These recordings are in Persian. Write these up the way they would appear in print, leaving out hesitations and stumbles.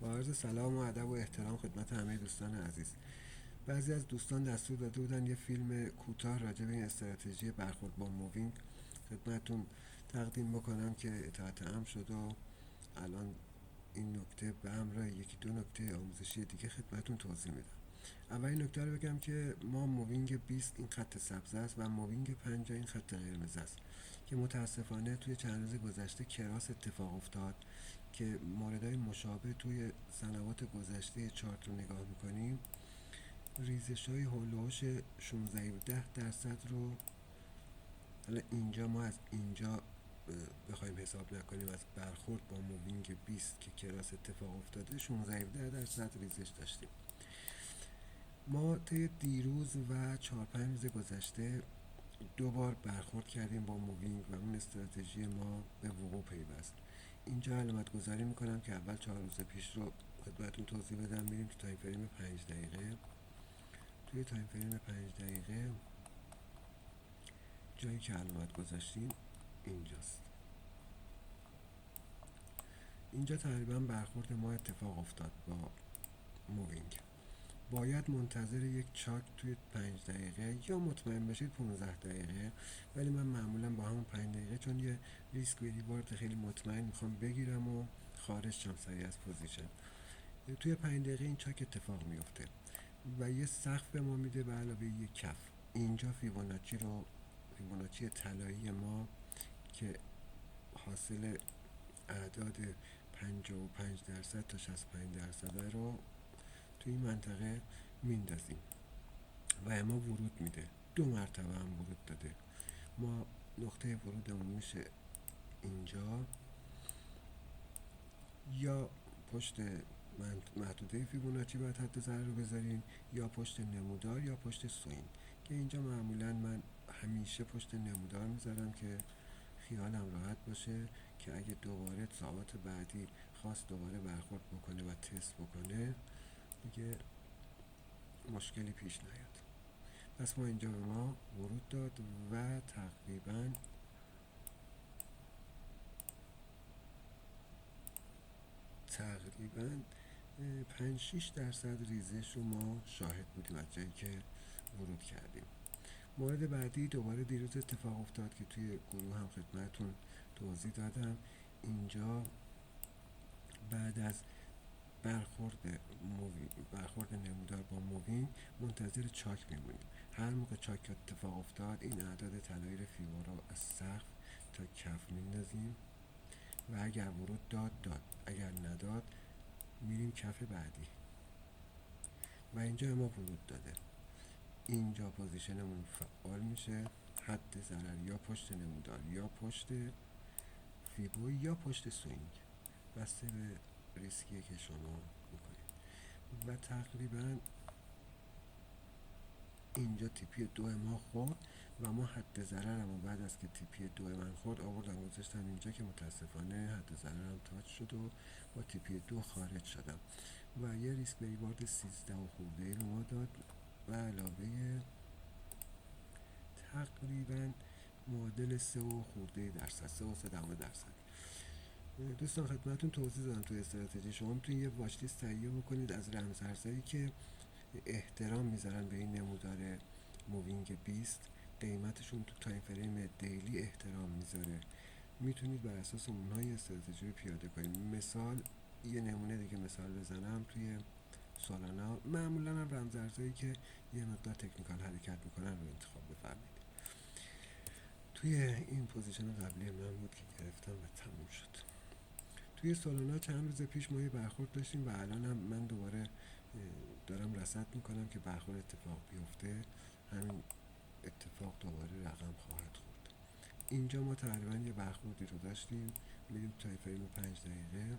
با عرض سلام و ادب و احترام خدمت همه دوستان عزیز. بعضی از دوستان دستور داده بودن یه فیلم کوتاه راجع به این استراتژی برخورد با مووینگ خدمتتون تقدیم بکنم که اطاعت امر شد و الان این نکته به همراه یکی دو نکته آموزشی دیگه خدمتتون توضیح میدم. اولین نکته رو بگم که ما مووینگ 20 این خط سبز است و مووینگ 50 این خط قرمز است که متاسفانه توی چند روز گذشته کراس اتفاق افتاد که موردهای مشابه توی سنوات گذشته چارت رو نگاه میکنیم ریزش های هولوش 16-17% رو حالا اینجا ما از اینجا بخوایم حساب نکنیم از برخورد با مووینگ 20 که کراس اتفاق افتاده 16-17% ریزش داشتیم. ما طی دیروز و 4-5 روز گذشته دو بار برخورد کردیم با مووینگ و اون استراتژی ما به وقوع پیوست. اینجا علامت گذاری میکنم که اول 4 روز پیش رو خدمتتون توضیح بدم. میریم تو تایم فریم 5 دقیقه. توی تایم فریم 5 دقیقه جایی که علامت گذاشتیم اینجاست. اینجا تقریبا برخورد ما اتفاق افتاد با مووینگ. باید منتظر یک چاک توی 5 دقیقه یا مطمئن بشید 15 دقیقه، ولی من معمولا با همون 5 دقیقه چون یه ریسک و ریوارد خیلی مطمئن میخوام بگیرم و خارج شم سریع از پوزیشن. توی 5 دقیقه این چاک اتفاق میفته و یه سقف به ما میده به علاوه یه کف. اینجا فیبوناچی طلایی ما که حاصل اعداد 55% تا 65% رو توی این منطقه میندازیم و ما ورود میده. 2 مرتبه هم ورود داده. ما نقطه ورودمون میشه اینجا یا پشت محدوده فیبوناچی باید حد ضرر رو بذاریم یا پشت نمودار یا پشت سوین که اینجا معمولا من همیشه پشت نمودار میذارم که خیالم راحت باشه که اگه دوباره ساعات بعدی خواست دوباره برخورد بکنه و تست بکنه دیگه مشکلی پیش نیاد. پس ما اینجا به ما ورود داد و تقریبا 5-6% ریزش رو ما شاهد بودیم از جایی که ورود کردیم. مورد بعدی دوباره دیروز اتفاق افتاد که توی گروه هم خدمتتون توضیح دادم. اینجا بعد از برخورد نمودار با مووینگ منتظر چاک میمونیم. هر موقع چاک اتفاق افتاد این اعداد طلایی فیبو رو از سقف تا کف میندازیم و اگر ورود داد، اگر نداد میریم کف بعدی و اینجا ما ورود داده. اینجا پوزیشنمون فعال میشه. حد ضرر یا پشت نمودار یا پشت فیبو یا پشت سوینگ بسته به ریسکیه که شما میکنید و تقریبا اینجا تیپی 2 ما خورد و ما حد ضررمو بعد از که تیپی 2 من خورد آوردم گذاشتم اینجا که متاسفانه حد ضررم تاچ شد و با تیپی 2 خارج شدم و یه ریسک به ریوارد 13 و خورده‌ای به ما داد و علاوه تقریبا معادل 3 و خورده‌ای درصد، 3.3%. دوستان خدمتتون توضیح دادم توی استراتژی شما میتونید یه واچ لیست تهیه بکنید از رمزارزهایی که احترام میذارن به این نمودار مووینگ 20. قیمتشون تو تایم فریم دیلی احترام میذاره. میتونید بر اساس اونها یه استراتژی رو پیاده کنید. مثال یه نمونه دیگه مثال بزنم توی سولانا معمولا هم رمزارزهایی که یه مقدار تکنیکال حرکت میکنن رو انتخاب بفرمایید. توی این پوزیشن قبلی من بود که گرفتم و تموم شد. توی سولانا چند روز پیش ما یه برخورد داشتیم و الان هم من دوباره دارم رصد میکنم که برخورد اتفاق بیفته. همین اتفاق دوباره رقم خواهد خورد. اینجا ما تقریبا یه برخوردی رو داشتیم. میریم تایم فریم 5 دقیقه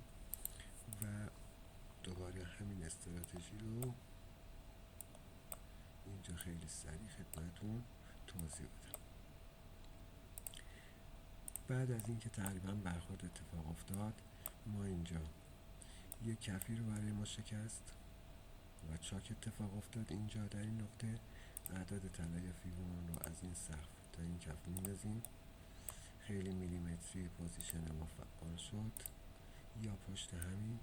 و دوباره همین استراتژی رو اینجا خیلی سریع خدمتتون توضیح بدم. بعد از اینکه تقریبا برخورد اتفاق افتاد ما اینجا یه کفی رو برای ما شکست و چاک اتفاق افتاد. اینجا در این نقطه اعداد طلایی فیبون رو از این سقف تا این کف میندازیم. خیلی میلیمتری پوزیشن ما فعال شد یا پشت همین